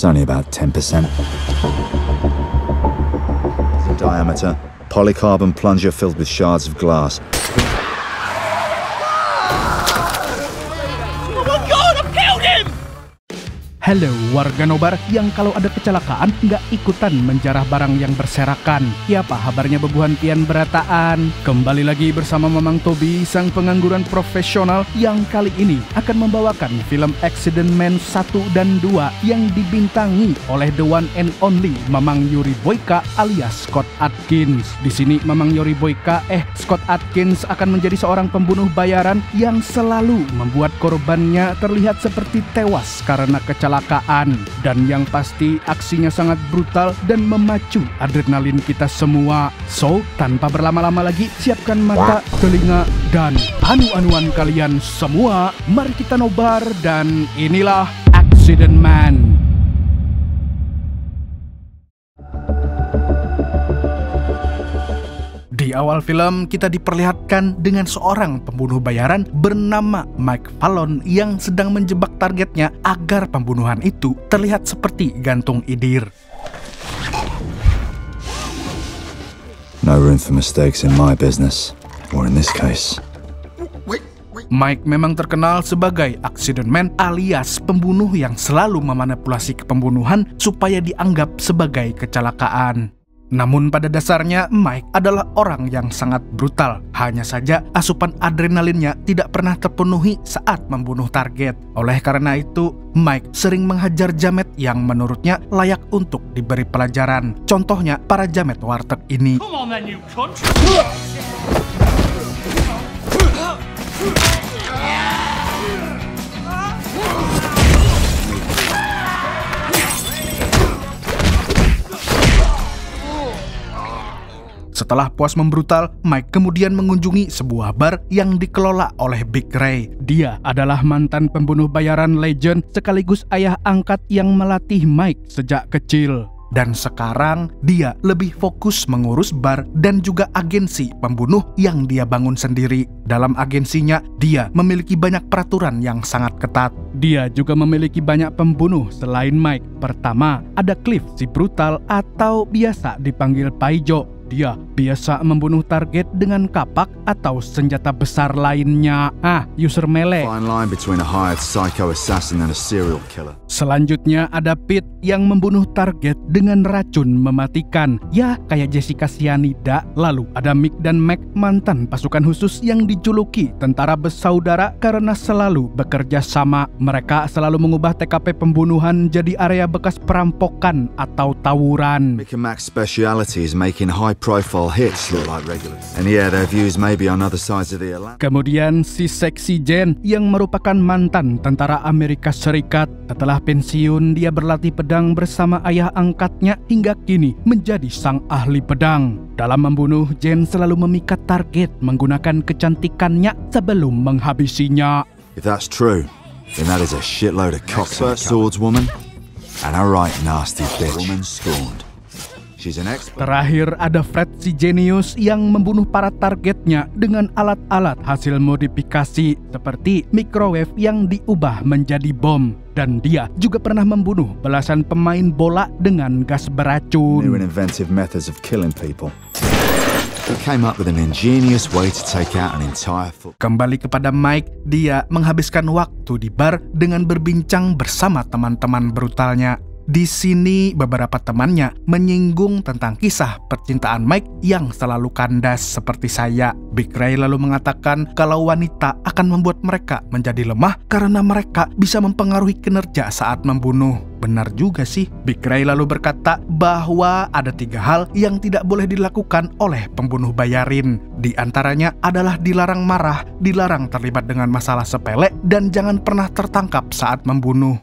It's only about 10%. In diameter, polycarbon plunger filled with shards of glass. Halo warga nobar yang kalau ada kecelakaan nggak ikutan menjarah barang yang berserakan. Siapa kabarnya bebuhan pian berataan? Kembali lagi bersama Mamang Tobi, sang pengangguran profesional yang kali ini akan membawakan film Accident Man 1 dan 2 yang dibintangi oleh the one and only Mamang Yuri Boyka alias Scott Adkins. Di sini Mamang Yuri Boyka, Scott Adkins akan menjadi seorang pembunuh bayaran yang selalu membuat korbannya terlihat seperti tewas karena kecelakaan. Dan yang pasti aksinya sangat brutal dan memacu adrenalin kita semua. So, tanpa berlama-lama lagi, siapkan mata, telinga, dan anu-anuan kalian semua. Mari kita nobar dan inilah Accident Man. Di awal film, kita diperlihatkan dengan seorang pembunuh bayaran bernama Mike Fallon yang sedang menjebak targetnya agar pembunuhan itu terlihat seperti gantung idir. No room for mistakes in my business, or in this case. Mike memang terkenal sebagai Accident Man alias pembunuh yang selalu memanipulasi pembunuhan supaya dianggap sebagai kecelakaan. Namun pada dasarnya Mike adalah orang yang sangat brutal. Hanya saja asupan adrenalinnya tidak pernah terpenuhi saat membunuh target. Oleh karena itu, Mike sering menghajar jamet yang menurutnya layak untuk diberi pelajaran. Contohnya para jamet warteg ini. Come on then, you cunt. Setelah puas membrutal, Mike kemudian mengunjungi sebuah bar yang dikelola oleh Big Ray. Dia adalah mantan pembunuh bayaran legend sekaligus ayah angkat yang melatih Mike sejak kecil. Dan sekarang dia lebih fokus mengurus bar dan juga agensi pembunuh yang dia bangun sendiri. Dalam agensinya, dia memiliki banyak peraturan yang sangat ketat. Dia juga memiliki banyak pembunuh selain Mike. Pertama, ada Cliff si brutal atau biasa dipanggil Paijo. Dia biasa membunuh target dengan kapak atau senjata besar lainnya. User melee. Fine line between a hired psycho assassin and a serial killer. Selanjutnya ada Pete yang membunuh target dengan racun mematikan. Ya, kayak Jessica Cyanida. Lalu ada Mick dan Mac, mantan pasukan khusus yang dijuluki tentara bersaudara karena selalu bekerja sama. Mereka selalu mengubah TKP pembunuhan jadi area bekas perampokan atau tawuran. Mick and Mac's speciality is making high-profile hits look like regulars. And yeah, their views may be on other sides of the Atlantic. Kemudian si Sexy Jen yang merupakan mantan tentara Amerika Serikat. Setelah pensiun, dia berlatih pedang bersama ayah angkatnya hingga kini menjadi sang ahli pedang. Dalam membunuh, Jen selalu memikat target menggunakan kecantikannya sebelum menghabisinya. If that's true, then that is a shitload of cocksucker swordswoman and a right nasty bitch. Woman scorned. Terakhir ada Fred si jenius yang membunuh para targetnya dengan alat-alat hasil modifikasi seperti microwave yang diubah menjadi bom. Dan dia juga pernah membunuh belasan pemain bola dengan gas beracun. New and inventive methods of killing people. He came up with an ingenious way to take out an entire foot. Kembali kepada Mike, dia menghabiskan waktu di bar dengan berbincang bersama teman-teman brutalnya. Di sini beberapa temannya menyinggung tentang kisah percintaan Mike yang selalu kandas seperti saya. Big Ray lalu mengatakan kalau wanita akan membuat mereka menjadi lemah karena mereka bisa mempengaruhi kinerja saat membunuh. Benar juga sih. Big Ray lalu berkata bahwa ada 3 hal yang tidak boleh dilakukan oleh pembunuh bayarin. Di antaranya adalah dilarang marah, dilarang terlibat dengan masalah sepele, dan jangan pernah tertangkap saat membunuh.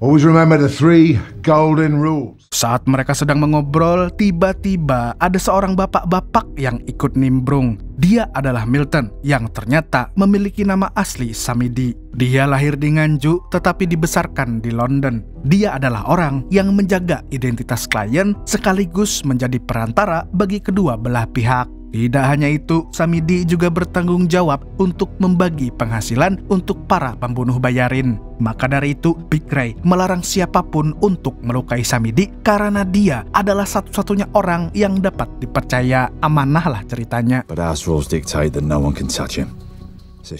Always remember the 3 golden rules. Saat mereka sedang mengobrol, tiba-tiba ada seorang bapak-bapak yang ikut nimbrung. Dia adalah Milton, yang ternyata memiliki nama asli Samidi. Dia lahir di Nganjuk, tetapi dibesarkan di London. Dia adalah orang yang menjaga identitas klien sekaligus menjadi perantara bagi kedua belah pihak. Tidak hanya itu, Samidi juga bertanggung jawab untuk membagi penghasilan untuk para pembunuh bayarin. Maka dari itu, Big Ray melarang siapapun untuk melukai Samidi karena dia adalah satu-satunya orang yang dapat dipercaya. Amanah lah ceritanya. But house rules dictate that no one can touch him.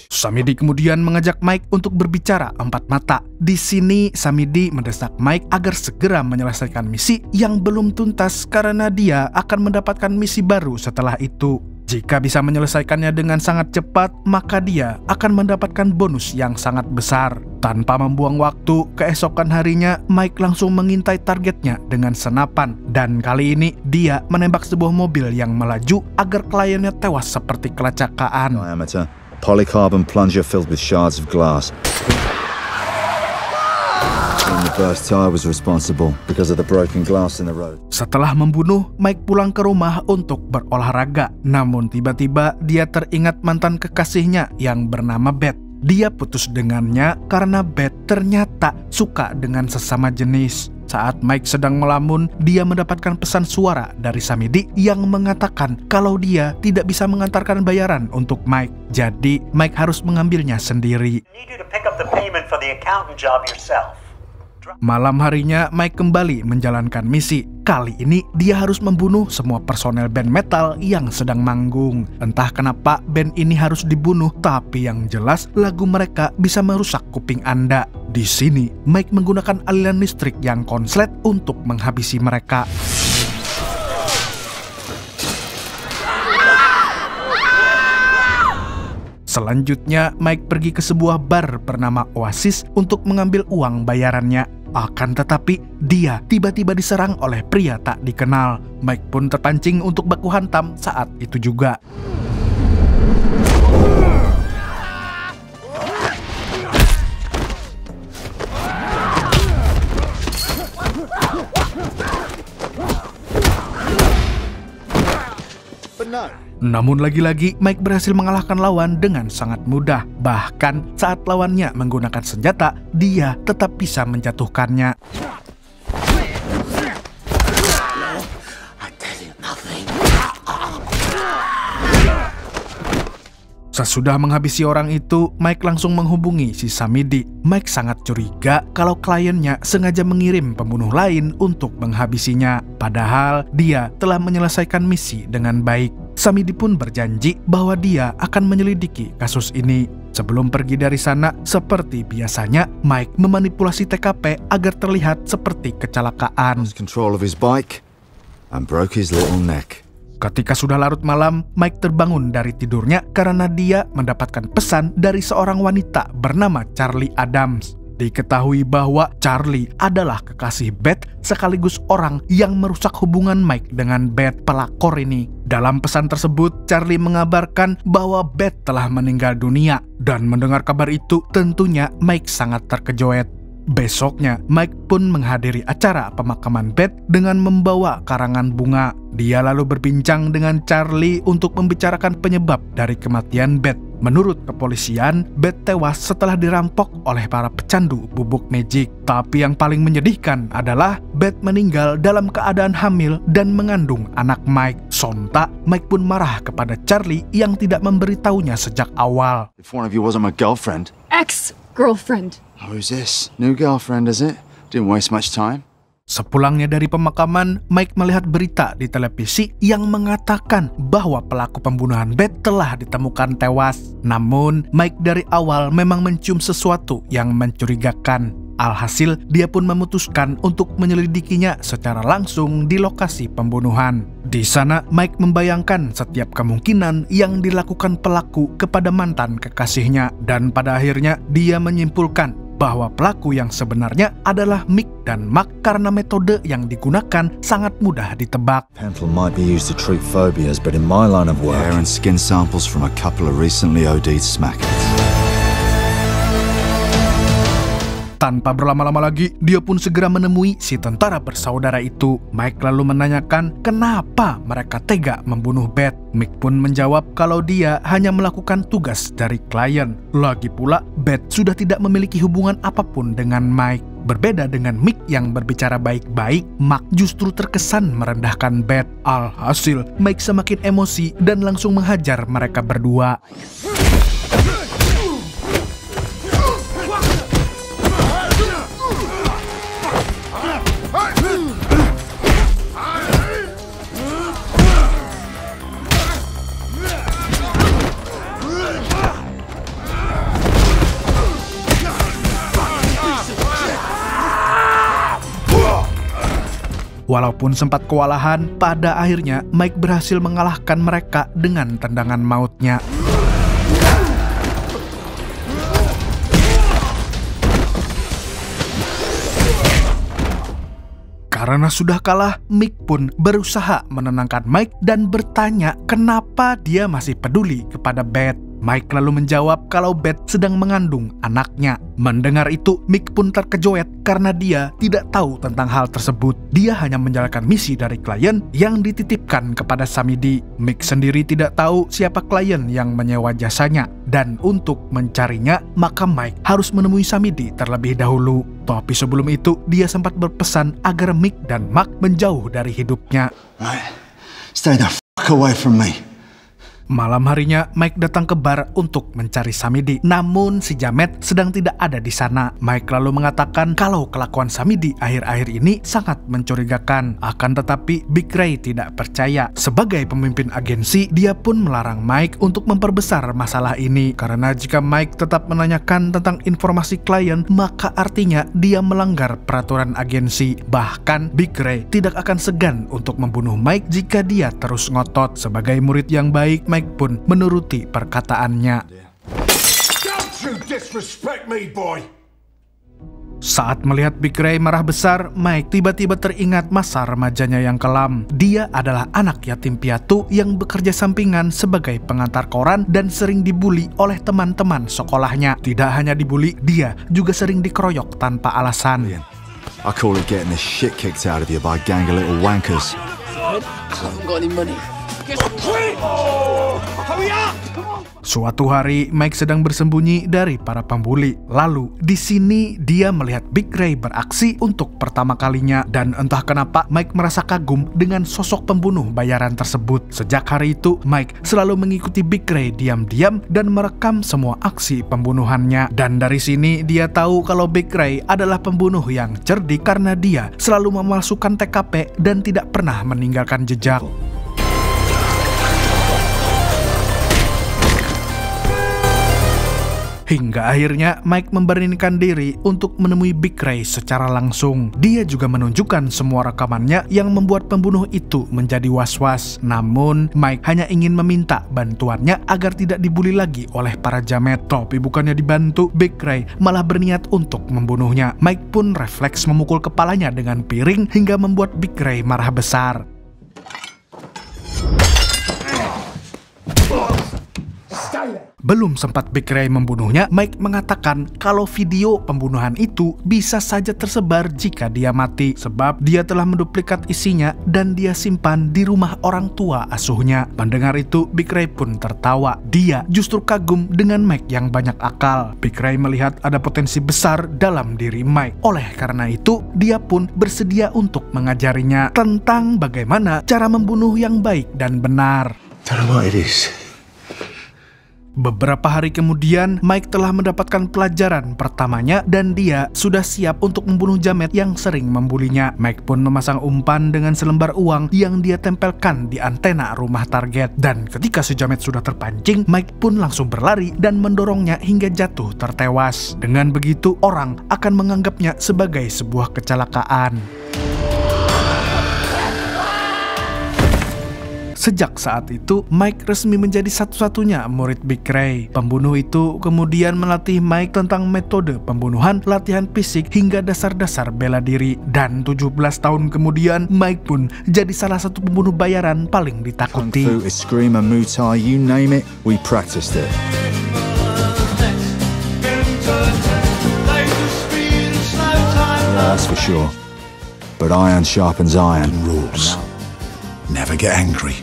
Samidi kemudian mengajak Mike untuk berbicara empat mata. Di sini Samidi mendesak Mike agar segera menyelesaikan misi yang belum tuntas karena dia akan mendapatkan misi baru setelah itu. Jika bisa menyelesaikannya dengan sangat cepat, maka dia akan mendapatkan bonus yang sangat besar. Tanpa membuang waktu, keesokan harinya Mike langsung mengintai targetnya dengan senapan. Dan kali ini dia menembak sebuah mobil yang melaju agar kliennya tewas seperti kelacakaan. Diameter. Polycarbon plunger filled with shards of glass. And the burst tire was responsible because of the broken glass in the road. Setelah membunuh, Mike pulang ke rumah untuk berolahraga. Namun tiba-tiba dia teringat mantan kekasihnya yang bernama Beth. Dia putus dengannya karena Beth ternyata suka dengan sesama jenis. Saat Mike sedang melamun, dia mendapatkan pesan suara dari Samidi yang mengatakan kalau dia tidak bisa mengantarkan bayaran untuk Mike. Jadi, Mike harus mengambilnya sendiri. Malam harinya, Mike kembali menjalankan misi. Kali ini, dia harus membunuh semua personel band metal yang sedang manggung. Entah kenapa band ini harus dibunuh, tapi yang jelas lagu mereka bisa merusak kuping Anda. Di sini, Mike menggunakan aliran listrik yang konslet untuk menghabisi mereka. Selanjutnya, Mike pergi ke sebuah bar bernama Oasis untuk mengambil uang bayarannya. Akan tetapi, dia tiba-tiba diserang oleh pria tak dikenal. Mike pun terpancing untuk baku hantam saat itu juga. Namun lagi-lagi Mike berhasil mengalahkan lawan dengan sangat mudah. Bahkan saat lawannya menggunakan senjata, dia tetap bisa menjatuhkannya. Sesudah menghabisi orang itu, Mike langsung menghubungi si Samidi. Mike sangat curiga kalau kliennya sengaja mengirim pembunuh lain untuk menghabisinya. Padahal dia telah menyelesaikan misi dengan baik. Samidi pun berjanji bahwa dia akan menyelidiki kasus ini. Sebelum pergi dari sana, seperti biasanya, Mike memanipulasi TKP agar terlihat seperti kecelakaan. Lost control of his bike and broke his little neck. Ketika sudah larut malam, Mike terbangun dari tidurnya karena dia mendapatkan pesan dari seorang wanita bernama Charlie Adams. Diketahui bahwa Charlie adalah kekasih Beth sekaligus orang yang merusak hubungan Mike dengan Beth, pelakor ini. Dalam pesan tersebut, Charlie mengabarkan bahwa Beth telah meninggal dunia. Dan mendengar kabar itu, tentunya Mike sangat terkejut. Besoknya, Mike pun menghadiri acara pemakaman Beth dengan membawa karangan bunga. Dia lalu berbincang dengan Charlie untuk membicarakan penyebab dari kematian Beth. Menurut kepolisian, Beth tewas setelah dirampok oleh para pecandu bubuk magic. Tapi yang paling menyedihkan adalah Beth meninggal dalam keadaan hamil dan mengandung anak Mike. Sontak, Mike pun marah kepada Charlie yang tidak memberitahunya sejak awal. If one of you wasn't my girlfriend. Ex-girlfriend. Who's this? New girlfriend, is it? Didn't waste much time. Sepulangnya dari pemakaman, Mike melihat berita di televisi yang mengatakan bahwa pelaku pembunuhan Beth telah ditemukan tewas. Namun, Mike dari awal memang mencium sesuatu yang mencurigakan. Alhasil, dia pun memutuskan untuk menyelidikinya secara langsung di lokasi pembunuhan. Di sana, Mike membayangkan setiap kemungkinan yang dilakukan pelaku kepada mantan kekasihnya. Dan pada akhirnya, dia menyimpulkan bahwa pelaku yang sebenarnya adalah Mick dan Mark karena metode yang digunakan sangat mudah ditebak. Penful might be used to treat phobias, but in my line of work, hair and skin samples from a couple of recently OD'd smackheads. Tanpa berlama-lama lagi, dia pun segera menemui si tentara bersaudara itu. Mike lalu menanyakan kenapa mereka tega membunuh Beth. Mick pun menjawab kalau dia hanya melakukan tugas dari klien. Lagi pula, Beth sudah tidak memiliki hubungan apapun dengan Mike. Berbeda dengan Mick yang berbicara baik-baik, Mark justru terkesan merendahkan Beth. Alhasil, Mike semakin emosi dan langsung menghajar mereka berdua. Walaupun sempat kewalahan, pada akhirnya Mike berhasil mengalahkan mereka dengan tendangan mautnya. Karena sudah kalah, Mick pun berusaha menenangkan Mike dan bertanya kenapa dia masih peduli kepada Beth. Mike lalu menjawab kalau Beth sedang mengandung anaknya. Mendengar itu, Mick pun terkejoet karena dia tidak tahu tentang hal tersebut. Dia hanya menjalankan misi dari klien yang dititipkan kepada Samidi. Mick sendiri tidak tahu siapa klien yang menyewa jasanya. Dan untuk mencarinya, maka Mike harus menemui Samidi terlebih dahulu. Tapi sebelum itu, dia sempat berpesan agar Mick dan Mark menjauh dari hidupnya. Right. Stay the fuck away from me. Malam harinya, Mike datang ke bar untuk mencari Samidi. Namun, si Jamet sedang tidak ada di sana. Mike lalu mengatakan kalau kelakuan Samidi akhir-akhir ini sangat mencurigakan. Akan tetapi, Big Ray tidak percaya. Sebagai pemimpin agensi, dia pun melarang Mike untuk memperbesar masalah ini. Karena jika Mike tetap menanyakan tentang informasi klien, maka artinya dia melanggar peraturan agensi. Bahkan, Big Ray tidak akan segan untuk membunuh Mike jika dia terus ngotot. Sebagai murid yang baik, Mike pun menuruti perkataannya. Don't you disrespect me, boy! Saat melihat Big Ray marah besar, Mike tiba-tiba teringat masa remajanya yang kelam. Dia adalah anak yatim piatu yang bekerja sampingan sebagai pengantar koran dan sering dibully oleh teman-teman sekolahnya. Tidak hanya dibully, dia juga sering dikeroyok tanpa alasan. I call it getting the shit kicked out of you by a gang of little wankers. I haven't got any money. Suatu hari, Mike sedang bersembunyi dari para pembuli. Lalu, di sini dia melihat Big Ray beraksi untuk pertama kalinya. Dan entah kenapa, Mike merasa kagum dengan sosok pembunuh bayaran tersebut. Sejak hari itu, Mike selalu mengikuti Big Ray diam-diam dan merekam semua aksi pembunuhannya. Dan dari sini, dia tahu kalau Big Ray adalah pembunuh yang cerdik karena dia selalu memalsukan TKP dan tidak pernah meninggalkan jejak. Hingga akhirnya Mike memberanikan diri untuk menemui Big Ray secara langsung. Dia juga menunjukkan semua rekamannya yang membuat pembunuh itu menjadi was-was. Namun, Mike hanya ingin meminta bantuannya agar tidak dibully lagi oleh para jamet. Tapi bukannya dibantu, Big Ray malah berniat untuk membunuhnya. Mike pun refleks memukul kepalanya dengan piring hingga membuat Big Ray marah besar. Belum sempat Big Ray membunuhnya, Mike mengatakan kalau video pembunuhan itu bisa saja tersebar jika dia mati, sebab dia telah menduplikat isinya dan dia simpan di rumah orang tua asuhnya. Mendengar itu, Big Ray pun tertawa. Dia justru kagum dengan Mike yang banyak akal. Big Ray melihat ada potensi besar dalam diri Mike. Oleh karena itu, dia pun bersedia untuk mengajarinya tentang bagaimana cara membunuh yang baik dan benar. Tell him what it is. Beberapa hari kemudian, Mike telah mendapatkan pelajaran pertamanya dan dia sudah siap untuk membunuh jamet yang sering membulinya. Mike pun memasang umpan dengan selembar uang yang dia tempelkan di antena rumah target. Dan ketika si jamet sudah terpancing, Mike pun langsung berlari dan mendorongnya hingga jatuh tertewas. Dengan begitu, orang akan menganggapnya sebagai sebuah kecelakaan. Sejak saat itu, Mike resmi menjadi satu-satunya murid Big Ray. Pembunuh itu kemudian melatih Mike tentang metode pembunuhan, latihan fisik, hingga dasar-dasar bela diri. Dan 17 tahun kemudian, Mike pun jadi salah satu pembunuh bayaran paling ditakuti. Kung Fu, Eskrima, Muay Thai, you name it, we practiced it. that's for sure. But iron sharpens iron. Rules. Never get angry.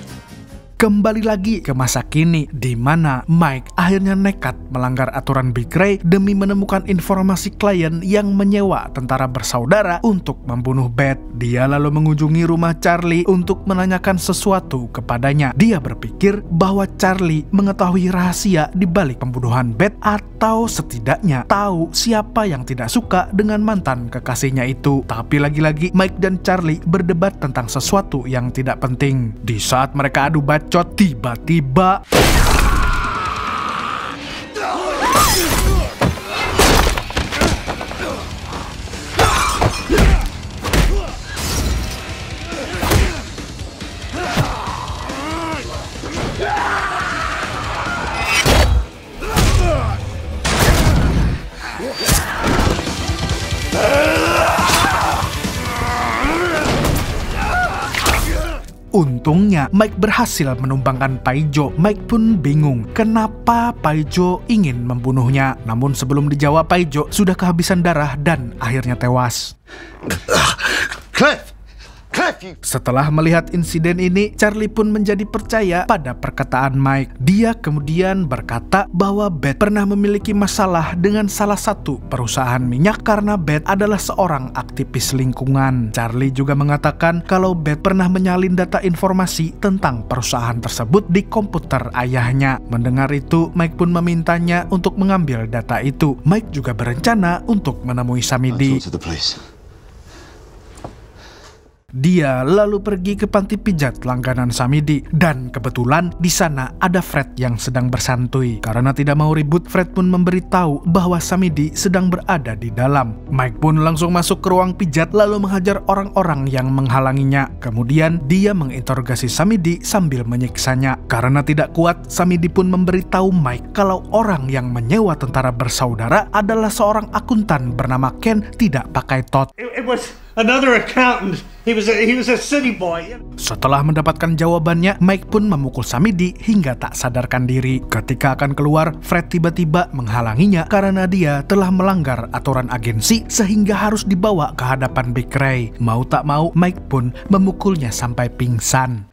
Kembali lagi ke masa kini, di mana Mike akhirnya nekat melanggar aturan Big Ray demi menemukan informasi klien yang menyewa tentara bersaudara untuk membunuh Beth. Dia lalu mengunjungi rumah Charlie untuk menanyakan sesuatu kepadanya. Dia berpikir bahwa Charlie mengetahui rahasia di balik pembunuhan Beth, atau setidaknya tahu siapa yang tidak suka dengan mantan kekasihnya itu. Tapi lagi-lagi Mike dan Charlie berdebat tentang sesuatu yang tidak penting. Di saat mereka adu bacot, tiba-tiba untungnya Mike berhasil menumbangkan Paijo. Mike pun bingung kenapa Paijo ingin membunuhnya. Namun sebelum dijawab, Paijo sudah kehabisan darah dan akhirnya tewas. Cliff! Setelah melihat insiden ini, Charlie pun menjadi percaya pada perkataan Mike. Dia kemudian berkata bahwa Beth pernah memiliki masalah dengan salah satu perusahaan minyak karena Beth adalah seorang aktivis lingkungan. Charlie juga mengatakan kalau Beth pernah menyalin data informasi tentang perusahaan tersebut di komputer ayahnya. Mendengar itu, Mike pun memintanya untuk mengambil data itu. Mike juga berencana untuk menemui Samidi. Dia lalu pergi ke panti pijat langganan Samidi, dan kebetulan di sana ada Fred yang sedang bersantui. Karena tidak mau ribut, Fred pun memberitahu bahwa Samidi sedang berada di dalam. Mike pun langsung masuk ke ruang pijat lalu menghajar orang-orang yang menghalanginya. Kemudian dia menginterogasi Samidi sambil menyiksanya. Karena tidak kuat, Samidi pun memberitahu Mike kalau orang yang menyewa tentara bersaudara adalah seorang akuntan bernama Ken tidak pakai tot. It was another accountant. He was a city boy. Setelah mendapatkan jawabannya, Mike pun memukul Samidi hingga tak sadarkan diri. Ketika akan keluar, Fred tiba-tiba menghalanginya karena dia telah melanggar aturan agensi sehingga harus dibawa ke hadapan Big Ray. Mau tak mau, Mike pun memukulnya sampai pingsan.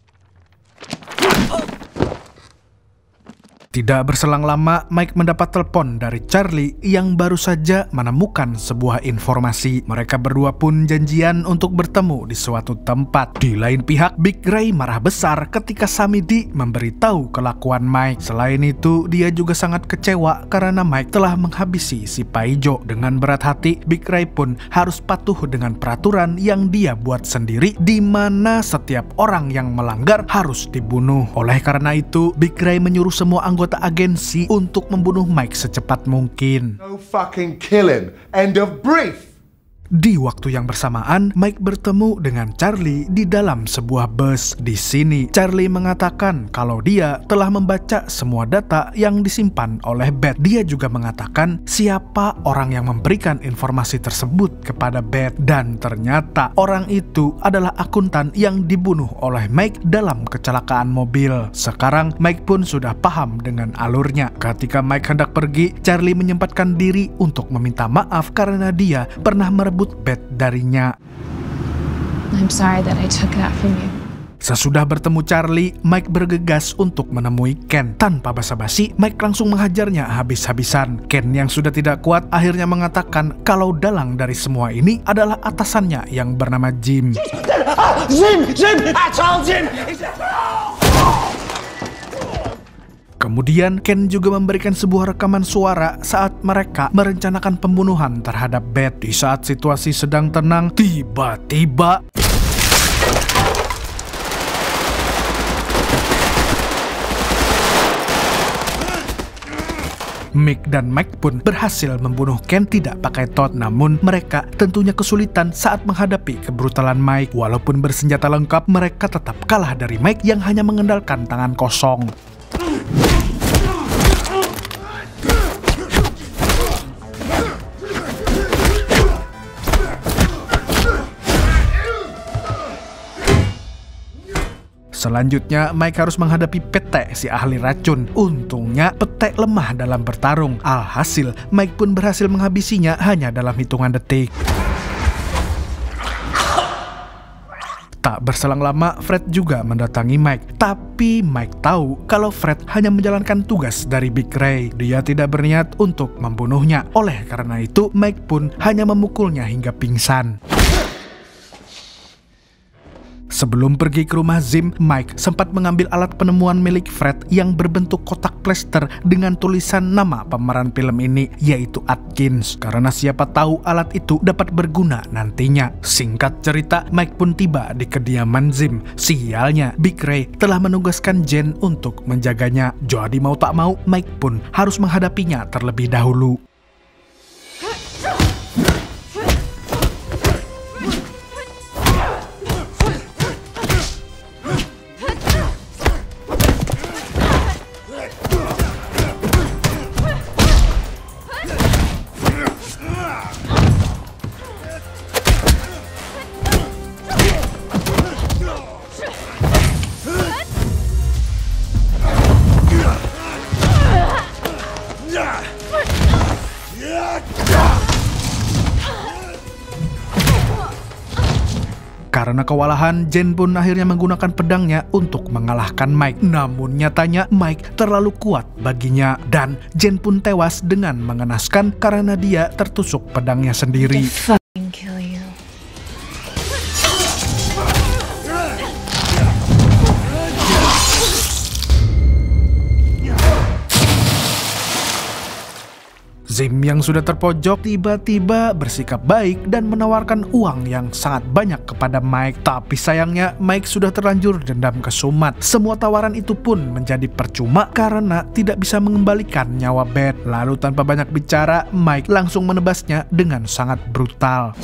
Tidak berselang lama, Mike mendapat telepon dari Charlie yang baru saja menemukan sebuah informasi. Mereka berdua pun janjian untuk bertemu di suatu tempat. Di lain pihak, Big Ray marah besar ketika Samidi memberitahu kelakuan Mike. Selain itu, dia juga sangat kecewa karena Mike telah menghabisi si Paijo. Dengan berat hati, Big Ray pun harus patuh dengan peraturan yang dia buat sendiri, di mana setiap orang yang melanggar harus dibunuh. Oleh karena itu, Big Ray menyuruh semua anggota agensi untuk membunuh Mike secepat mungkin. No fucking kill him. End of brief. Di waktu yang bersamaan, Mike bertemu dengan Charlie di dalam sebuah bus. Di sini, Charlie mengatakan kalau dia telah membaca semua data yang disimpan oleh Beth. Dia juga mengatakan siapa orang yang memberikan informasi tersebut kepada Beth. Dan ternyata orang itu adalah akuntan yang dibunuh oleh Mike dalam kecelakaan mobil. Sekarang, Mike pun sudah paham dengan alurnya. Ketika Mike hendak pergi, Charlie menyempatkan diri untuk meminta maaf karena dia pernah merebut Beth darinya. I'm sorry that I took that from you. Sesudah bertemu Charlie, Mike bergegas untuk menemui Ken. Tanpa basa-basi, Mike langsung menghajarnya habis-habisan. Ken yang sudah tidak kuat akhirnya mengatakan kalau dalang dari semua ini adalah atasannya yang bernama Jim. Jim! I told Jim! Kemudian Ken juga memberikan sebuah rekaman suara saat mereka merencanakan pembunuhan terhadap Beth. Di saat situasi sedang tenang, tiba-tiba Mick dan Mike pun berhasil membunuh Ken tidak pakai tot. Namun mereka tentunya kesulitan saat menghadapi kebrutalan Mike. Walaupun bersenjata lengkap, mereka tetap kalah dari Mike yang hanya mengandalkan tangan kosong. Selanjutnya, Mike harus menghadapi Pete, si ahli racun. Untungnya, Pete lemah dalam bertarung. Alhasil, Mike pun berhasil menghabisinya hanya dalam hitungan detik. Tak berselang lama, Fred juga mendatangi Mike. Tapi Mike tahu kalau Fred hanya menjalankan tugas dari Big Ray. Dia tidak berniat untuk membunuhnya. Oleh karena itu, Mike pun hanya memukulnya hingga pingsan. Sebelum pergi ke rumah Zim, Mike sempat mengambil alat penemuan milik Fred yang berbentuk kotak plester dengan tulisan nama pemeran film ini, yaitu Atkins, karena siapa tahu alat itu dapat berguna nantinya. Singkat cerita, Mike pun tiba di kediaman Zim. Sialnya, Big Ray telah menugaskan Jen untuk menjaganya. Jadi mau tak mau, Mike pun harus menghadapinya terlebih dahulu. Karena kewalahan, Jen pun akhirnya menggunakan pedangnya untuk mengalahkan Mike. Namun nyatanya Mike terlalu kuat baginya dan Jen pun tewas dengan mengenaskan karena dia tertusuk pedangnya sendiri. Kill you. Zim yang sudah terpojok tiba-tiba bersikap baik dan menawarkan uang yang sangat banyak kepada Mike. Tapi sayangnya Mike sudah terlanjur dendam kesumat. Semua tawaran itu pun menjadi percuma karena tidak bisa mengembalikan nyawa Beth. Lalu tanpa banyak bicara, Mike langsung menebasnya dengan sangat brutal.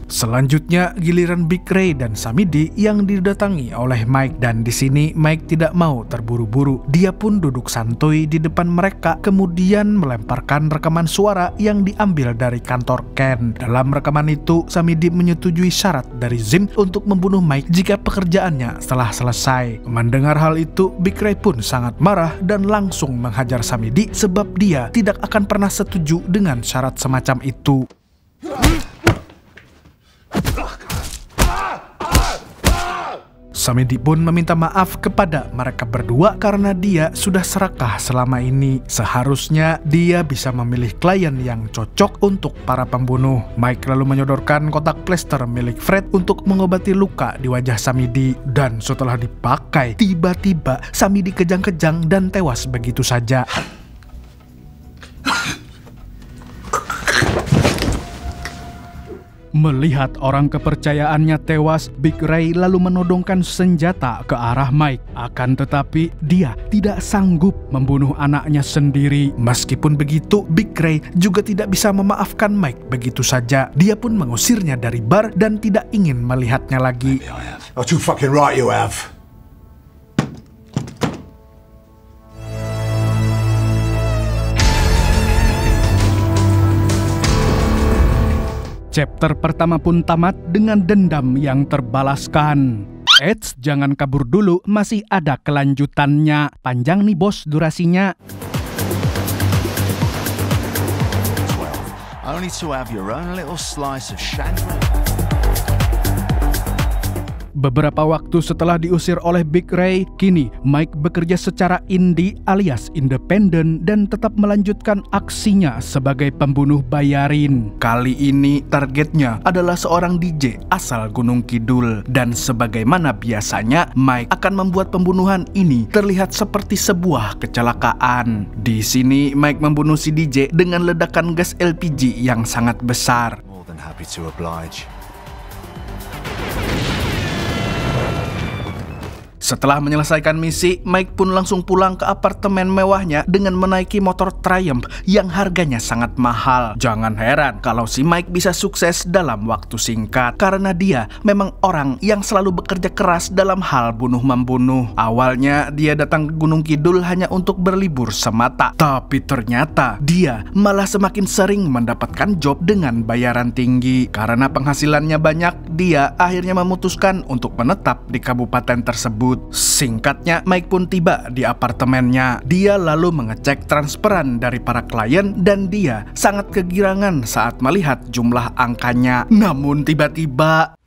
Selanjutnya giliran Big Ray dan Samidi yang didatangi oleh Mike, dan di sini Mike tidak mau terburu-buru. Dia pun duduk santuy di depan mereka, kemudian melemparkan rekaman suara yang diambil dari kantor Ken. Dalam rekaman itu, Samidi menyetujui syarat dari Zim untuk membunuh Mike jika pekerjaannya telah selesai. Mendengar hal itu, Big Ray pun sangat marah dan langsung menghajar Samidi sebab dia tidak akan pernah setuju dengan syarat semacam itu. Samidi pun meminta maaf kepada mereka berdua karena dia sudah serakah selama ini. Seharusnya dia bisa memilih klien yang cocok untuk para pembunuh. Mike lalu menyodorkan kotak plester milik Fred untuk mengobati luka di wajah Samidi. Dan setelah dipakai, tiba-tiba Samidi kejang-kejang dan tewas begitu saja. Melihat orang kepercayaannya tewas, Big Ray lalu menodongkan senjata ke arah Mike. Akan tetapi, dia tidak sanggup membunuh anaknya sendiri. Meskipun begitu, Big Ray juga tidak bisa memaafkan Mike begitu saja. Dia pun mengusirnya dari bar dan tidak ingin melihatnya lagi. Oh, too fucking right you have. Chapter pertama pun tamat dengan dendam yang terbalaskan. Eits, jangan kabur dulu, masih ada kelanjutannya. Panjang nih bos durasinya. Only to have your own little slice of Shangri-La. Beberapa waktu setelah diusir oleh Big Ray, kini Mike bekerja secara indie alias independen dan tetap melanjutkan aksinya sebagai pembunuh bayarin. Kali ini targetnya adalah seorang DJ asal Gunung Kidul, dan sebagaimana biasanya Mike akan membuat pembunuhan ini terlihat seperti sebuah kecelakaan. Di sini Mike membunuh si DJ dengan ledakan gas LPG yang sangat besar. More than happy to oblige. Setelah menyelesaikan misi, Mike pun langsung pulang ke apartemen mewahnya dengan menaiki motor Triumph yang harganya sangat mahal. Jangan heran kalau si Mike bisa sukses dalam waktu singkat, karena dia memang orang yang selalu bekerja keras dalam hal bunuh-membunuh. Awalnya dia datang ke Gunung Kidul hanya untuk berlibur semata, tapi ternyata dia malah semakin sering mendapatkan job dengan bayaran tinggi. Karena penghasilannya banyak, dia akhirnya memutuskan untuk menetap di kabupaten tersebut. tersebut. Singkatnya, Mike pun tiba di apartemennya. Dia lalu mengecek transferan dari para klien dan dia sangat kegirangan saat melihat jumlah angkanya. Namun tiba-tiba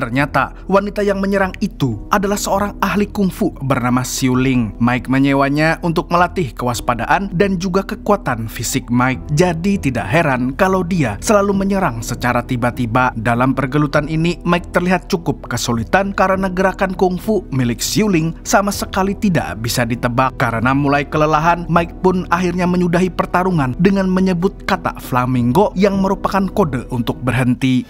ternyata wanita yang menyerang itu adalah seorang ahli kungfu bernama Xiu Ling. Mike menyewanya untuk melatih kewaspadaan dan juga kekuatan fisik Mike. Jadi tidak heran kalau dia selalu menyerang secara tiba-tiba. Dalam pergelutan ini, Mike terlihat cukup kesulitan karena gerakan kungfu milik Xiu Ling sama sekali tidak bisa ditebak. Karena mulai kelelahan, Mike pun akhirnya menyudahi pertarungan dengan menyebut kata flamingo yang merupakan kode untuk berhenti.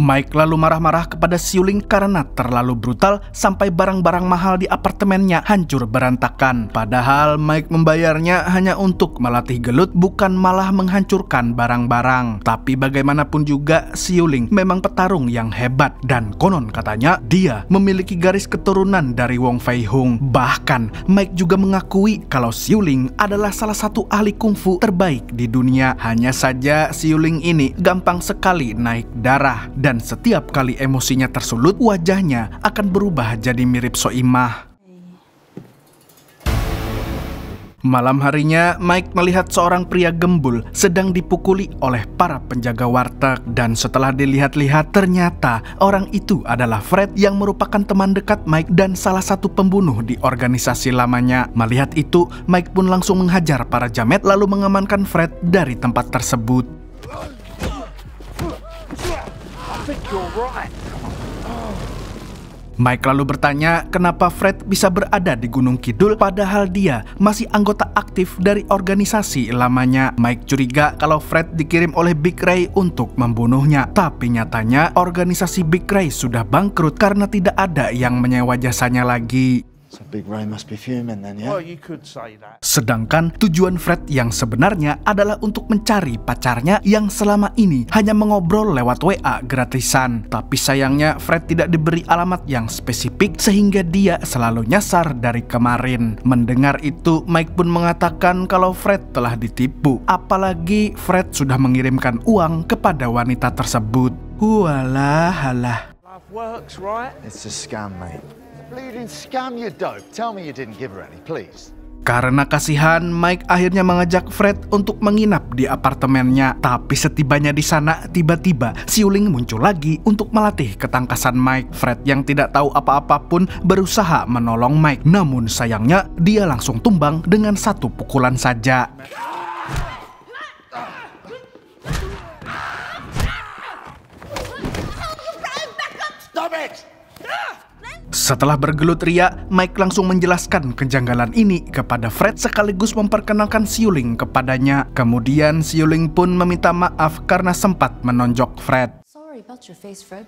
Mike lalu marah-marah kepada Xiu Ling karena terlalu brutal sampai barang-barang mahal di apartemennya hancur berantakan. Padahal Mike membayarnya hanya untuk melatih gelut, bukan malah menghancurkan barang-barang. Tapi bagaimanapun juga Xiu Ling memang petarung yang hebat dan konon katanya dia memiliki garis keturunan dari Wong Fei Hung. Bahkan Mike juga mengakui kalau Xiu Ling adalah salah satu ahli kungfu terbaik di dunia. Hanya saja Xiu Ling ini gampang sekali naik darah dan setiap kali emosinya tersulut, wajahnya akan berubah jadi mirip Soimah. Malam harinya, Mike melihat seorang pria gembul sedang dipukuli oleh para penjaga warteg. Dan setelah dilihat-lihat, ternyata orang itu adalah Fred yang merupakan teman dekat Mike dan salah satu pembunuh di organisasi lamanya. Melihat itu, Mike pun langsung menghajar para jamet lalu mengamankan Fred dari tempat tersebut. Mike lalu bertanya kenapa Fred bisa berada di Gunung Kidul padahal dia masih anggota aktif dari organisasi lamanya. Mike curiga kalau Fred dikirim oleh Big Ray untuk membunuhnya. Tapi nyatanya organisasi Big Ray sudah bangkrut karena tidak ada yang menyewa jasanya lagi. So Big Ray must be fuming then, yeah? Well, you could say that. Sedangkan tujuan Fred yang sebenarnya adalah untuk mencari pacarnya yang selama ini hanya mengobrol lewat WA gratisan. Tapi sayangnya Fred tidak diberi alamat yang spesifik sehingga dia selalu nyasar dari kemarin. Mendengar itu, Mike pun mengatakan kalau Fred telah ditipu. Apalagi Fred sudah mengirimkan uang kepada wanita tersebut. Walah, halah. Love works, right? It's a scam, mate. Bleeding scam, you dope. Tell me you didn't give her any, please. Karena kasihan, Mike akhirnya mengajak Fred untuk menginap di apartemennya. Tapi setibanya di sana, tiba-tiba Xiu Ling muncul lagi untuk melatih ketangkasan Mike. Fred yang tidak tahu apa-apa pun berusaha menolong Mike. Namun sayangnya, dia langsung tumbang dengan satu pukulan saja. Stop it! Setelah bergelut ria, Mike langsung menjelaskan kejanggalan ini kepada Fred sekaligus memperkenalkan Xiu Ling kepadanya. Kemudian Xiu Ling pun meminta maaf karena sempat menonjok Fred. Sorry about your face, Fred.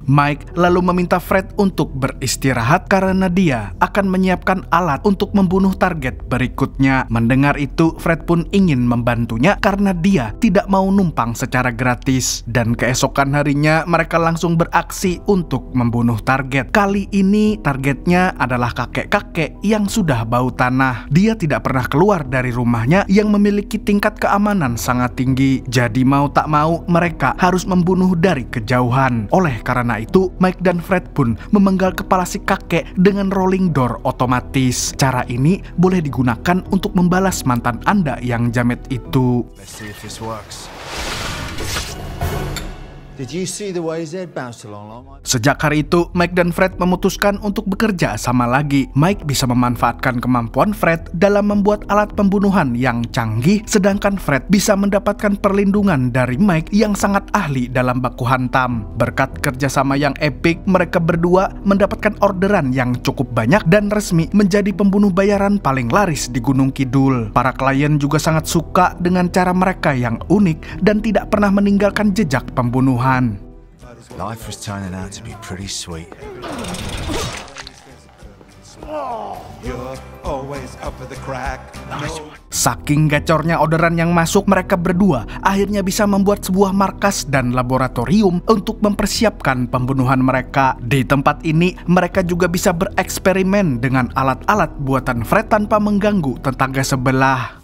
Mike lalu meminta Fred untuk beristirahat karena dia akan menyiapkan alat untuk membunuh target berikutnya. Mendengar itu, Fred pun ingin membantunya karena dia tidak mau numpang secara gratis. Dan keesokan harinya mereka langsung beraksi untuk membunuh target. Kali ini targetnya adalah kakek-kakek yang sudah bau tanah. Dia tidak pernah keluar dari rumahnya yang memiliki tingkat keamanan sangat tinggi. Jadi mau tak mau mereka harus membunuh dari kejauhan. Oleh karena itu, Mike dan Fred pun memenggal kepala si kakek dengan rolling door otomatis. Cara ini boleh digunakan untuk membalas mantan Anda yang jamet itu. Let's see if this works. Did you see the way his head bounced along? Sejak hari itu, Mike dan Fred memutuskan untuk bekerja sama lagi. Mike bisa memanfaatkan kemampuan Fred dalam membuat alat pembunuhan yang canggih, sedangkan Fred bisa mendapatkan perlindungan dari Mike yang sangat ahli dalam baku hantam. Berkat kerjasama yang epik, mereka berdua mendapatkan orderan yang cukup banyak dan resmi menjadi pembunuh bayaran paling laris di Gunung Kidul. Para klien juga sangat suka dengan cara mereka yang unik dan tidak pernah meninggalkan jejak pembunuhan. Life was turning out to be pretty sweet. You're always up for the crack. Saking gacornya orderan yang masuk, mereka berdua akhirnya bisa membuat sebuah markas dan laboratorium untuk mempersiapkan pembunuhan mereka. Di tempat ini, mereka juga bisa bereksperimen dengan alat-alat buatan Fred tanpa mengganggu tetangga sebelah.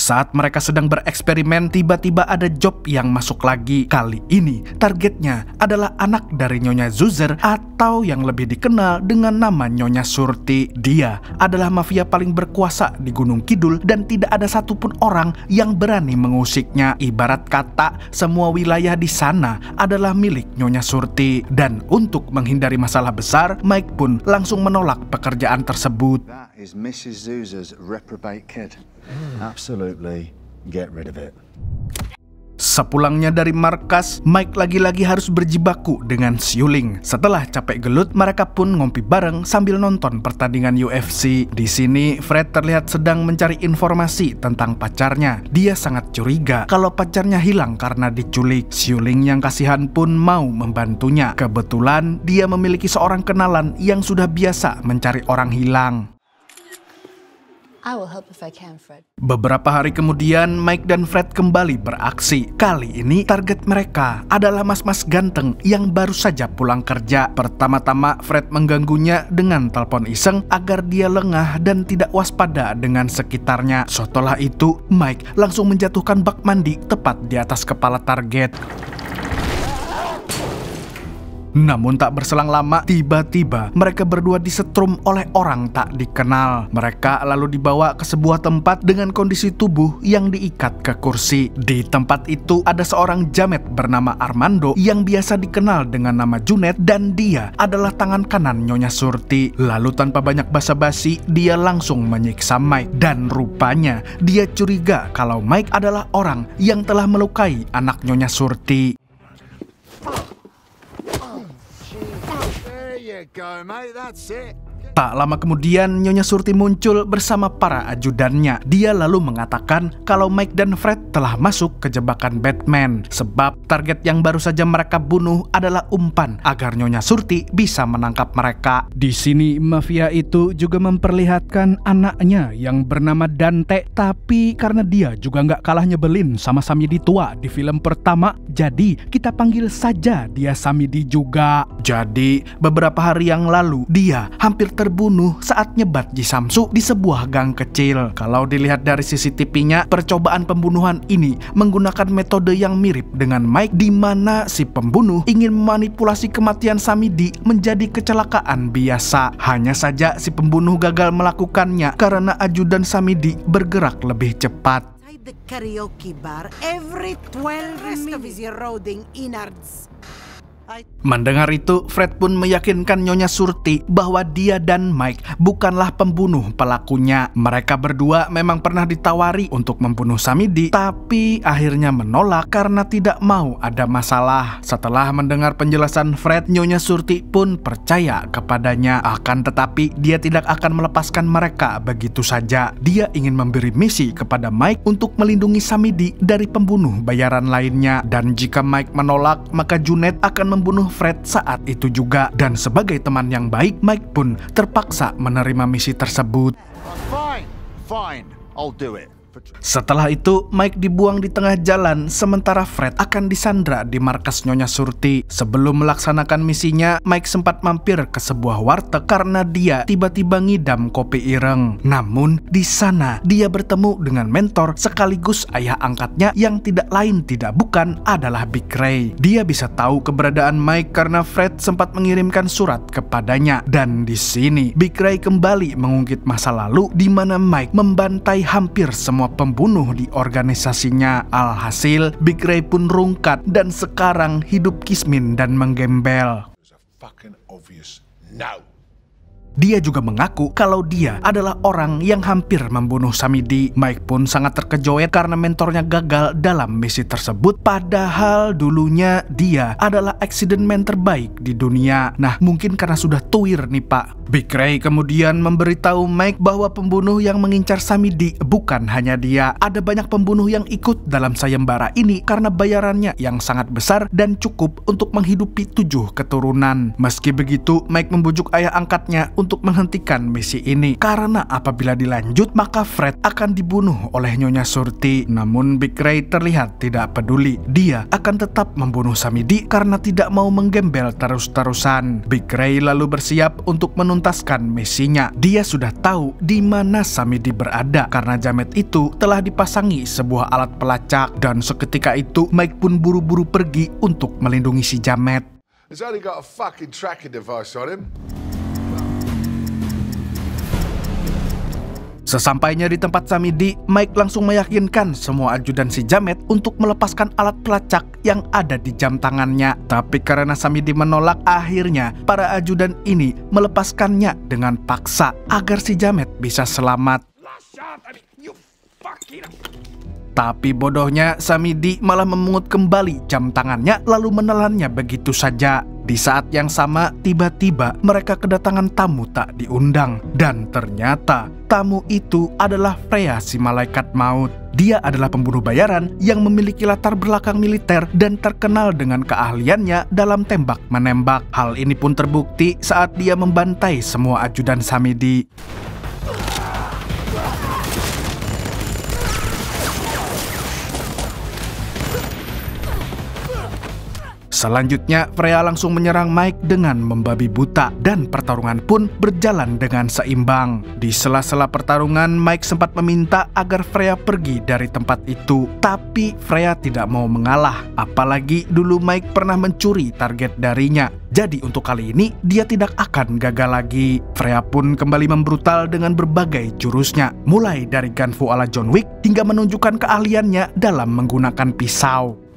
Saat mereka sedang bereksperimen, tiba-tiba ada job yang masuk lagi. Kali ini, targetnya adalah anak dari Nyonya Zuzer atau yang lebih dikenal dengan nama Nyonya Surti. Dia adalah mafia paling berkuasa di Gunung Kidul dan tidak ada satupun orang yang berani mengusiknya. Ibarat kata, semua wilayah di sana adalah milik Nyonya Surti. Dan untuk menghindari masalah besar, Mike pun langsung menolak pekerjaan tersebut. That is Mrs. Zuzer's reprobate kid. Absolutely, get rid of it. Sepulangnya dari markas, Mike lagi-lagi harus berjibaku dengan Xiuling. Setelah capek gelut, mereka pun ngopi bareng sambil nonton pertandingan UFC. Di sini, Fred terlihat sedang mencari informasi tentang pacarnya. Dia sangat curiga kalau pacarnya hilang karena diculik. Xiuling yang kasihan pun mau membantunya. Kebetulan, dia memiliki seorang kenalan yang sudah biasa mencari orang hilang. I will help if I can, Fred. Beberapa hari kemudian, Mike dan Fred kembali beraksi. Kali ini target mereka adalah mas-mas ganteng yang baru saja pulang kerja. Pertama-tama, Fred mengganggunya dengan telepon iseng agar dia lengah dan tidak waspada dengan sekitarnya. Setelah itu, Mike langsung menjatuhkan bak mandi tepat di atas kepala target. Namun tak berselang lama, tiba-tiba mereka berdua disetrum oleh orang tak dikenal. Mereka lalu dibawa ke sebuah tempat dengan kondisi tubuh yang diikat ke kursi. Di tempat itu ada seorang jamet bernama Armando yang biasa dikenal dengan nama Junet, dan dia adalah tangan kanan Nyonya Surti. Lalu tanpa banyak basa-basi, dia langsung menyiksa Mike. Dan rupanya dia curiga kalau Mike adalah orang yang telah melukai anak Nyonya Surti. Go, mate, that's it. Tak lama kemudian, Nyonya Surti muncul bersama para ajudannya. Dia lalu mengatakan kalau Mike dan Fred telah masuk ke jebakan Batman, sebab target yang baru saja mereka bunuh adalah umpan agar Nyonya Surti bisa menangkap mereka. Di sini, mafia itu juga memperlihatkan anaknya yang bernama Dante, tapi karena dia juga nggak kalah nyebelin sama Samidi tua di film pertama, jadi kita panggil saja dia Samidi juga. Jadi, beberapa hari yang lalu, dia hampir terbunuh saat nyebat Jisamsu di sebuah gang kecil. Kalau dilihat dari CCTV-nya, percobaan pembunuhan ini menggunakan metode yang mirip dengan Mike, di mana si pembunuh ingin memanipulasi kematian Samidi menjadi kecelakaan biasa. Hanya saja si pembunuh gagal melakukannya karena ajudan Samidi bergerak lebih cepat. The karaoke bar every 12 rest of his eroding innards. Mendengar itu, Fred pun meyakinkan Nyonya Surti bahwa dia dan Mike bukanlah pembunuh pelakunya. Mereka berdua memang pernah ditawari untuk membunuh Samidi, tapi akhirnya menolak karena tidak mau ada masalah. Setelah mendengar penjelasan Fred, Nyonya Surti pun percaya kepadanya. Akan tetapi, dia tidak akan melepaskan mereka begitu saja. Dia ingin memberi misi kepada Mike untuk melindungi Samidi dari pembunuh bayaran lainnya. Dan jika Mike menolak, maka Junet akan membunuh Fred saat itu juga. Dan sebagai teman yang baik, Mike pun terpaksa menerima misi tersebut. Fine, I'll do it. Setelah itu, Mike dibuang di tengah jalan, sementara Fred akan disandra di markas Nyonya Surti. Sebelum melaksanakan misinya, Mike sempat mampir ke sebuah warteg karena dia tiba-tiba ngidam kopi ireng. Namun, di sana dia bertemu dengan mentor sekaligus ayah angkatnya yang tidak lain tidak bukan adalah Big Ray. Dia bisa tahu keberadaan Mike karena Fred sempat mengirimkan surat kepadanya. Dan di sini, Big Ray kembali mengungkit masa lalu di mana Mike membantai hampir semua pembunuh di organisasinya. Alhasil, Big Ray pun rungkat dan sekarang hidup kismin dan menggembel. Dia juga mengaku kalau dia adalah orang yang hampir membunuh Samidi. Mike pun sangat terkejoet karena mentornya gagal dalam misi tersebut, padahal dulunya dia adalah accident man terbaik di dunia. Nah, mungkin karena sudah tuir nih Pak. Big Ray kemudian memberitahu Mike bahwa pembunuh yang mengincar Samidi bukan hanya dia. Ada banyak pembunuh yang ikut dalam sayembara ini karena bayarannya yang sangat besar dan cukup untuk menghidupi 7 keturunan. Meski begitu, Mike membujuk ayah angkatnya untuk menghentikan misi ini karena apabila dilanjut maka Fred akan dibunuh oleh Nyonya Surti. Namun Big Ray terlihat tidak peduli. Dia akan tetap membunuh Samidi karena tidak mau menggembel terus-terusan. Big Ray lalu bersiap untuk menuntaskan misinya. Dia sudah tahu di mana Samidi berada karena jamet itu telah dipasangi sebuah alat pelacak, dan seketika itu Mike pun buru-buru pergi untuk melindungi si jamet. He's only got a fucking tracking device on him. Sesampainya di tempat Samidi, Mike langsung meyakinkan semua ajudan si jamet untuk melepaskan alat pelacak yang ada di jam tangannya. Tapi karena Samidi menolak, akhirnya para ajudan ini melepaskannya dengan paksa agar si jamet bisa selamat. Tapi bodohnya Samidi malah memungut kembali jam tangannya lalu menelannya begitu saja. Di saat yang sama, tiba-tiba mereka kedatangan tamu tak diundang. Dan ternyata tamu itu adalah Freya si malaikat maut. Dia adalah pembunuh bayaran yang memiliki latar belakang militer dan terkenal dengan keahliannya dalam tembak-menembak. Hal ini pun terbukti saat dia membantai semua ajudan Samidi. Selanjutnya, Freya langsung menyerang Mike dengan membabi buta dan pertarungan pun berjalan dengan seimbang. Di sela-sela pertarungan, Mike sempat meminta agar Freya pergi dari tempat itu, tapi Freya tidak mau mengalah. Apalagi dulu Mike pernah mencuri target darinya. Jadi untuk kali ini dia tidak akan gagal lagi. Freya pun kembali membrutal dengan berbagai jurusnya, mulai dari gunfu ala John Wick hingga menunjukkan keahliannya dalam menggunakan pisau.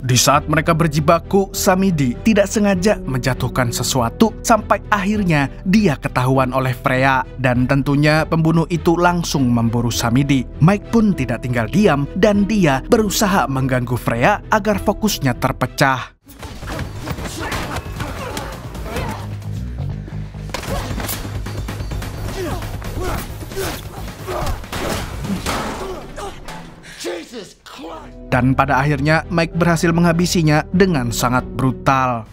Di saat mereka berjibaku, Samidi tidak sengaja menjatuhkan sesuatu sampai akhirnya dia ketahuan oleh Freya, dan tentunya pembunuh itu langsung memburu Samidi. Mike pun tidak tinggal diam dan dia berusaha mengganggu Freya agar fokusnya terpecah. Dan pada akhirnya Mike berhasil menghabisinya dengan sangat brutal.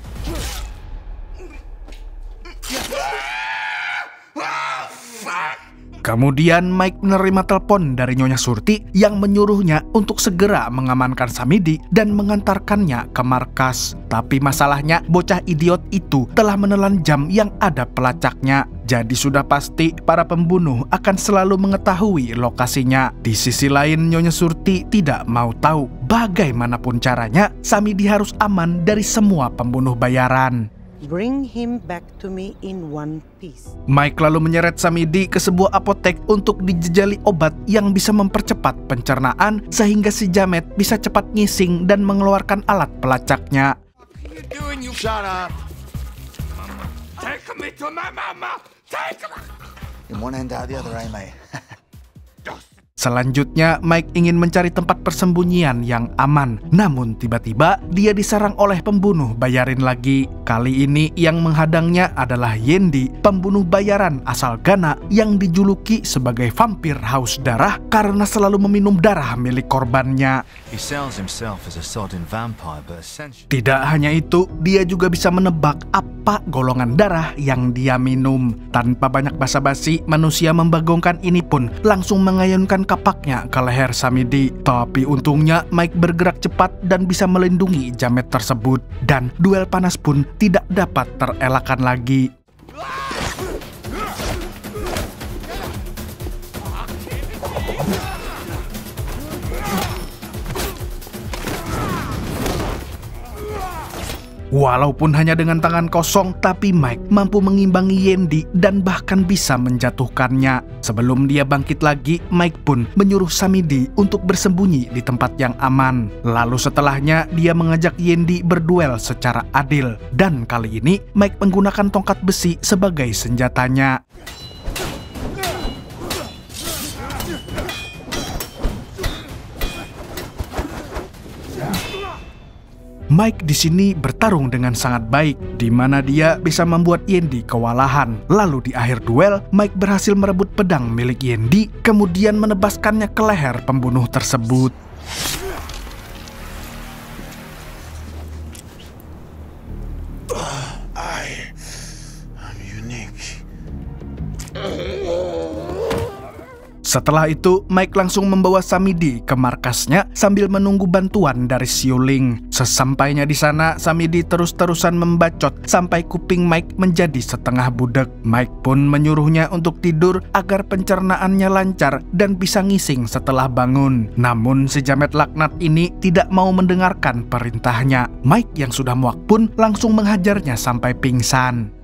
Kemudian Mike menerima telepon dari Nyonya Surti yang menyuruhnya untuk segera mengamankan Samidi dan mengantarkannya ke markas. Tapi masalahnya bocah idiot itu telah menelan jam yang ada pelacaknya. Jadi sudah pasti para pembunuh akan selalu mengetahui lokasinya. Di sisi lain, Nyonya Surti tidak mau tahu. Bagaimanapun caranya, Samidi harus aman dari semua pembunuh bayaran. Bring him back to me in one piece. Mike lalu menyeret Samidi ke sebuah apotek untuk dijejali obat yang bisa mempercepat pencernaan sehingga si jamet bisa cepat ngising dan mengeluarkan alat pelacaknya. Shut up. Take me to my mama. Take me. In one end out the other, eh, mate? Selanjutnya, Mike ingin mencari tempat persembunyian yang aman. Namun tiba-tiba dia diserang oleh pembunuh bayarin lagi. Kali ini yang menghadangnya adalah Yendi, pembunuh bayaran asal Ghana yang dijuluki sebagai vampir haus darah karena selalu meminum darah milik korbannya. Tidak hanya itu, dia juga bisa menebak apa golongan darah yang dia minum. Tanpa banyak basa-basi, manusia membagongkan ini pun langsung mengayunkan kapaknya ke leher Samidi. Tapi untungnya Mike bergerak cepat dan bisa melindungi jamet tersebut. Dan duel panas pun tidak dapat terelakkan lagi. Walaupun hanya dengan tangan kosong, tapi Mike mampu mengimbangi Yendi dan bahkan bisa menjatuhkannya. Sebelum dia bangkit lagi, Mike pun menyuruh Samidi untuk bersembunyi di tempat yang aman. Lalu setelahnya, dia mengajak Yendi berduel secara adil. Dan kali ini, Mike menggunakan tongkat besi sebagai senjatanya. Mike di sini bertarung dengan sangat baik, di mana dia bisa membuat Yendi kewalahan. Lalu di akhir duel, Mike berhasil merebut pedang milik Yendi, kemudian menebaskannya ke leher pembunuh tersebut. I'm unique. Setelah itu, Mike langsung membawa Samidi ke markasnya sambil menunggu bantuan dari Xiuling. Sesampainya di sana, Samidi terus-terusan membacot sampai kuping Mike menjadi setengah budek. Mike pun menyuruhnya untuk tidur agar pencernaannya lancar dan bisa ngising setelah bangun. Namun si jamet laknat ini tidak mau mendengarkan perintahnya. Mike yang sudah muak pun langsung menghajarnya sampai pingsan.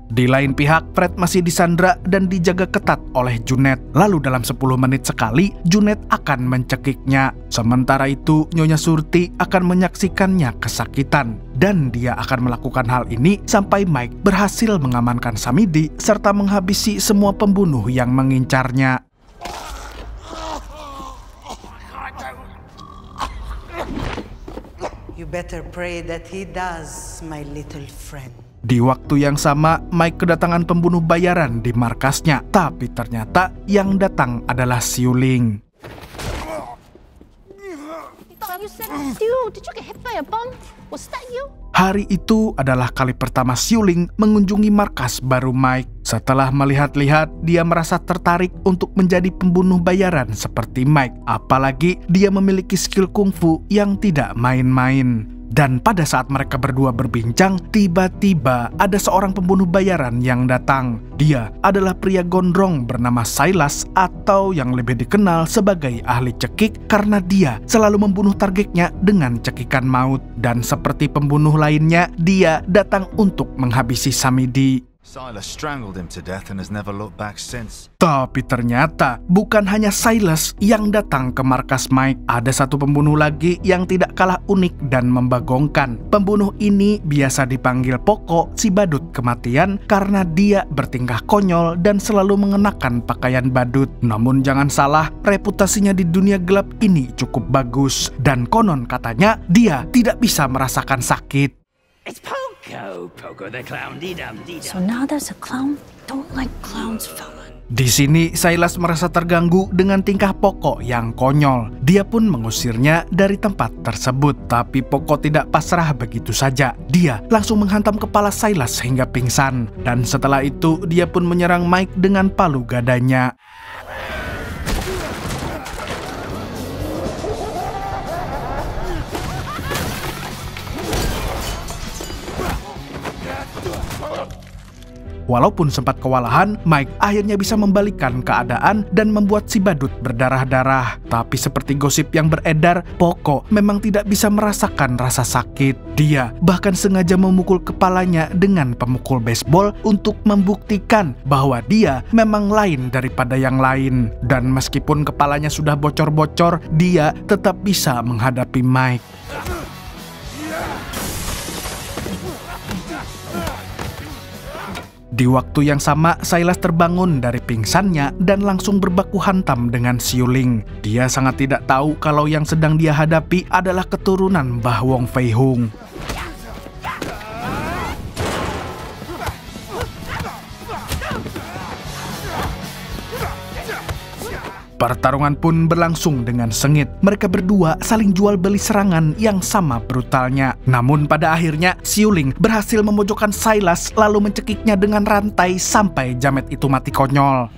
Di lain pihak, Fred masih disandra dan dijaga ketat oleh Junet. Lalu dalam 10 menit sekali, Junet akan mencekiknya. Sementara itu, Nyonya Surti akan menyaksikannya kesakitan. Dan dia akan melakukan hal ini sampai Mike berhasil mengamankan Samidi serta menghabisi semua pembunuh yang mengincarnya. You better pray that he does, my little friend. Di waktu yang sama, Mike kedatangan pembunuh bayaran di markasnya, tapi ternyata yang datang adalah Xiuling. Hari itu adalah kali pertama Xiuling mengunjungi markas baru Mike. Setelah melihat-lihat, dia merasa tertarik untuk menjadi pembunuh bayaran seperti Mike. Apalagi dia memiliki skill kungfu yang tidak main-main. Dan pada saat mereka berdua berbincang, tiba-tiba ada seorang pembunuh bayaran yang datang. Dia adalah pria gondrong bernama Silas, atau yang lebih dikenal sebagai ahli cekik karena dia selalu membunuh targetnya dengan cekikan maut. Dan seperti pembunuh lainnya, dia datang untuk menghabisi Samidi. Silas strangled him to death and has never looked back since. Tapi ternyata bukan hanya Silas yang datang ke markas Mike. Ada satu pembunuh lagi yang tidak kalah unik dan membagongkan. Pembunuh ini biasa dipanggil Poko, si badut kematian, karena dia bertingkah konyol dan selalu mengenakan pakaian badut. Namun jangan salah, reputasinya di dunia gelap ini cukup bagus. Dan konon katanya dia tidak bisa merasakan sakit. It's Poco, Poco the clown, dee-dum. So now there's a clown? Don't like clowns, fella. Di sini, Silas merasa terganggu dengan tingkah Poko yang konyol. Dia pun mengusirnya dari tempat tersebut. Tapi Poko tidak pasrah begitu saja. Dia langsung menghantam kepala Silas hingga pingsan. Dan setelah itu, dia pun menyerang Mike dengan palu gadanya. Walaupun sempat kewalahan, Mike akhirnya bisa membalikkan keadaan dan membuat si badut berdarah-darah. Tapi seperti gosip yang beredar, Poko memang tidak bisa merasakan rasa sakit. Dia bahkan sengaja memukul kepalanya dengan pemukul baseball untuk membuktikan bahwa dia memang lain daripada yang lain. Dan meskipun kepalanya sudah bocor-bocor, dia tetap bisa menghadapi Mike. Di waktu yang sama, Silas terbangun dari pingsannya dan langsung berbaku hantam dengan Xiuling. Dia sangat tidak tahu kalau yang sedang dia hadapi adalah keturunan Mbah Wong Fei Hung. Pertarungan pun berlangsung dengan sengit. Mereka berdua saling jual beli serangan yang sama brutalnya. Namun pada akhirnya, Xiuling berhasil memojokkan Silas lalu mencekiknya dengan rantai sampai jamet itu mati konyol.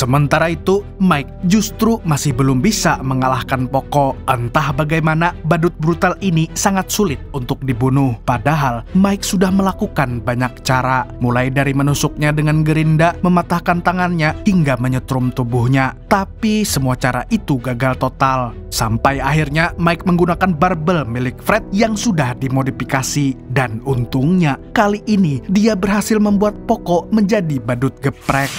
Sementara itu, Mike justru masih belum bisa mengalahkan Poco. Entah bagaimana, badut brutal ini sangat sulit untuk dibunuh. Padahal, Mike sudah melakukan banyak cara. Mulai dari menusuknya dengan gerinda, mematahkan tangannya, hingga menyetrum tubuhnya. Tapi semua cara itu gagal total. Sampai akhirnya, Mike menggunakan barbel milik Fred yang sudah dimodifikasi. Dan untungnya, kali ini dia berhasil membuat Poco menjadi badut geprek.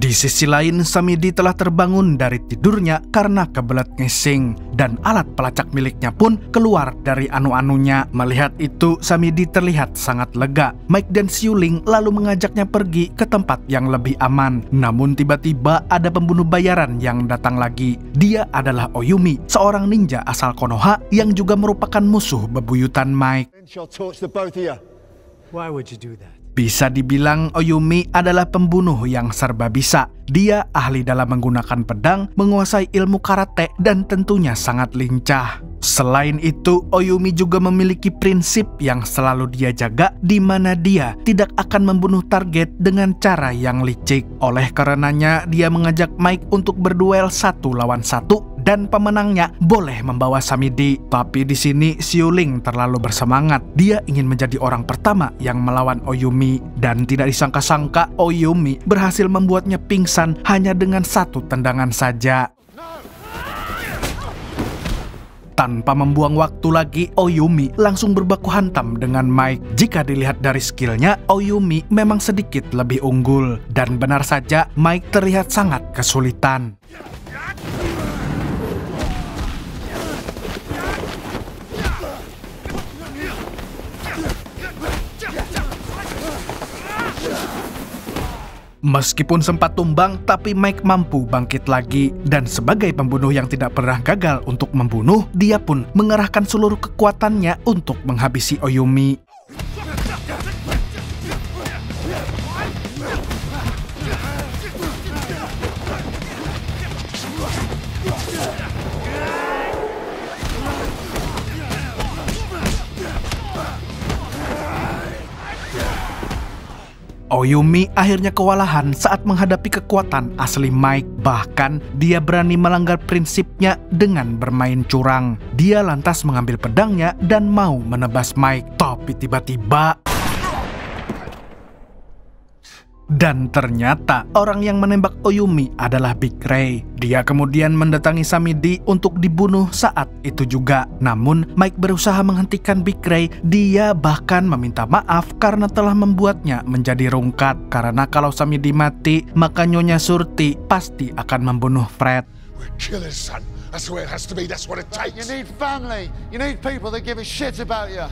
Di sisi lain, Samidi telah terbangun dari tidurnya karena kebelet ngising, dan alat pelacak miliknya pun keluar dari anu-anunya. Melihat itu, Samidi terlihat sangat lega. Mike dan Xiuling lalu mengajaknya pergi ke tempat yang lebih aman. Namun tiba-tiba ada pembunuh bayaran yang datang lagi. Dia adalah Oyumi, seorang ninja asal Konoha yang juga merupakan musuh bebuyutan Mike. Why would you do that? Bisa dibilang Oyumi adalah pembunuh yang serba bisa. Dia ahli dalam menggunakan pedang, menguasai ilmu karate, dan tentunya sangat lincah. Selain itu, Oyumi juga memiliki prinsip yang selalu dia jaga, di mana dia tidak akan membunuh target dengan cara yang licik. Oleh karenanya, dia mengajak Mike untuk berduel 1 lawan 1, dan pemenangnya boleh membawa Samidi. Tapi di sini Xiuling terlalu bersemangat. Dia ingin menjadi orang pertama yang melawan Oyumi, dan tidak disangka-sangka Oyumi berhasil membuatnya pingsan hanya dengan 1 tendangan saja. Tanpa membuang waktu lagi, Oyumi langsung berbaku hantam dengan Mike. Jika dilihat dari skillnya, Oyumi memang sedikit lebih unggul. Dan benar saja, Mike terlihat sangat kesulitan. Meskipun sempat tumbang, tapi Mike mampu bangkit lagi. Dan sebagai pembunuh yang tidak pernah gagal untuk membunuh, dia pun mengerahkan seluruh kekuatannya untuk menghabisi Oyumi. Oyumi akhirnya kewalahan saat menghadapi kekuatan asli Mike. Bahkan, dia berani melanggar prinsipnya dengan bermain curang. Dia lantas mengambil pedangnya dan mau menebas Mike. Tapi tiba-tiba... Dan ternyata orang yang menembak Oyumi adalah Big Ray. Dia kemudian mendatangi Samidi untuk dibunuh saat itu juga. Namun Mike berusaha menghentikan Big Ray. Dia bahkan meminta maaf karena telah membuatnya menjadi rungkat. Karena kalau Samidi mati, maka Nyonya Surti pasti akan membunuh Fred. We're killers, son. That's the way it has to be. That's what it takes. You need family. You need people that give a shit about you.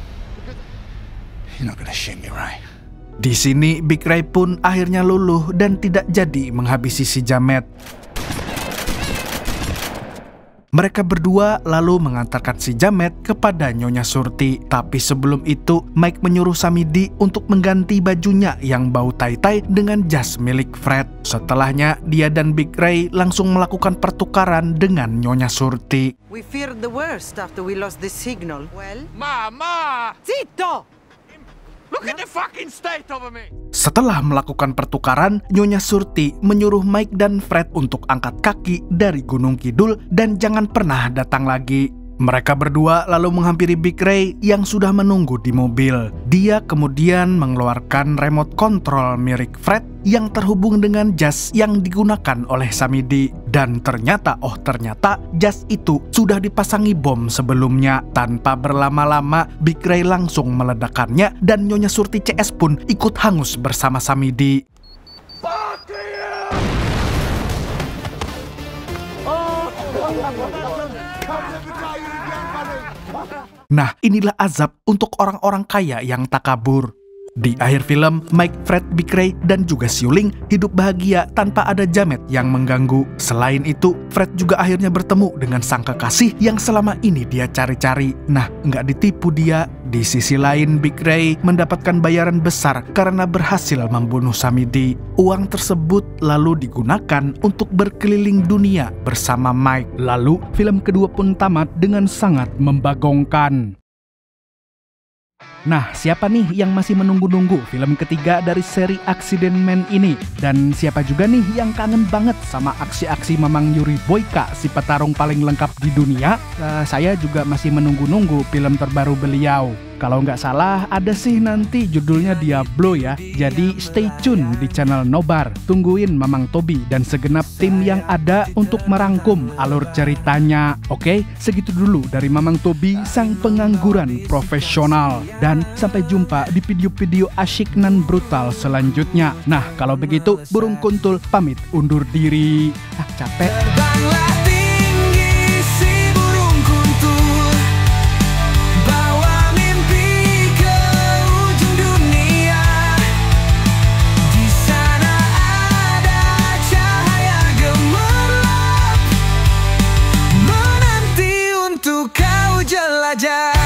You're not gonna shoot me, right? Di sini, Big Ray pun akhirnya luluh dan tidak jadi menghabisi si Jamet. Mereka berdua lalu mengantarkan si Jamet kepada Nyonya Surti. Tapi sebelum itu, Mike menyuruh Samidi untuk mengganti bajunya yang bau tai-tai dengan jas milik Fred. Setelahnya, dia dan Big Ray langsung melakukan pertukaran dengan Nyonya Surti. We feared the worst after we lost the signal. Well, Mama! Zito! Look at the fucking state of me! Setelah melakukan pertukaran, Nyonya Surti menyuruh Mike dan Fred untuk angkat kaki dari Gunung Kidul dan jangan pernah datang lagi. Mereka berdua lalu menghampiri Big Ray yang sudah menunggu di mobil. Dia kemudian mengeluarkan remote control milik Fred yang terhubung dengan jas yang digunakan oleh Samidi. Dan ternyata jas itu sudah dipasangi bom sebelumnya. Tanpa berlama-lama, Big Ray langsung meledakkannya dan Nyonya Surti CS pun ikut hangus bersama Samidi. Nah, inilah azab untuk orang-orang kaya yang takabur. Di akhir film, Mike, Fred, Big Ray, dan juga Xiuling hidup bahagia tanpa ada jamet yang mengganggu. Selain itu, Fred juga akhirnya bertemu dengan sang kekasih yang selama ini dia cari-cari. Nah, nggak ditipu dia. Di sisi lain, Big Ray mendapatkan bayaran besar karena berhasil membunuh Samidi. Uang tersebut lalu digunakan untuk berkeliling dunia bersama Mike. Lalu, film kedua pun tamat dengan sangat membagongkan. Nah, siapa nih yang masih menunggu-nunggu film ketiga dari seri Accident Man ini? Dan siapa juga nih yang kangen banget sama aksi-aksi Mamang Yuri Boyka, si petarung paling lengkap di dunia? Saya juga masih menunggu-nunggu film terbaru beliau. Kalau nggak salah, ada sih nanti judulnya Diablo ya. Jadi stay tune di channel Nobar. Tungguin Mamang Tobi dan segenap tim yang ada untuk merangkum alur ceritanya. Oke, segitu dulu dari Mamang Tobi, sang pengangguran profesional. Dan sampai jumpa di video-video asyik nan brutal selanjutnya. Nah, kalau begitu, Burung Kuntul pamit undur diri. Capek. Jelajah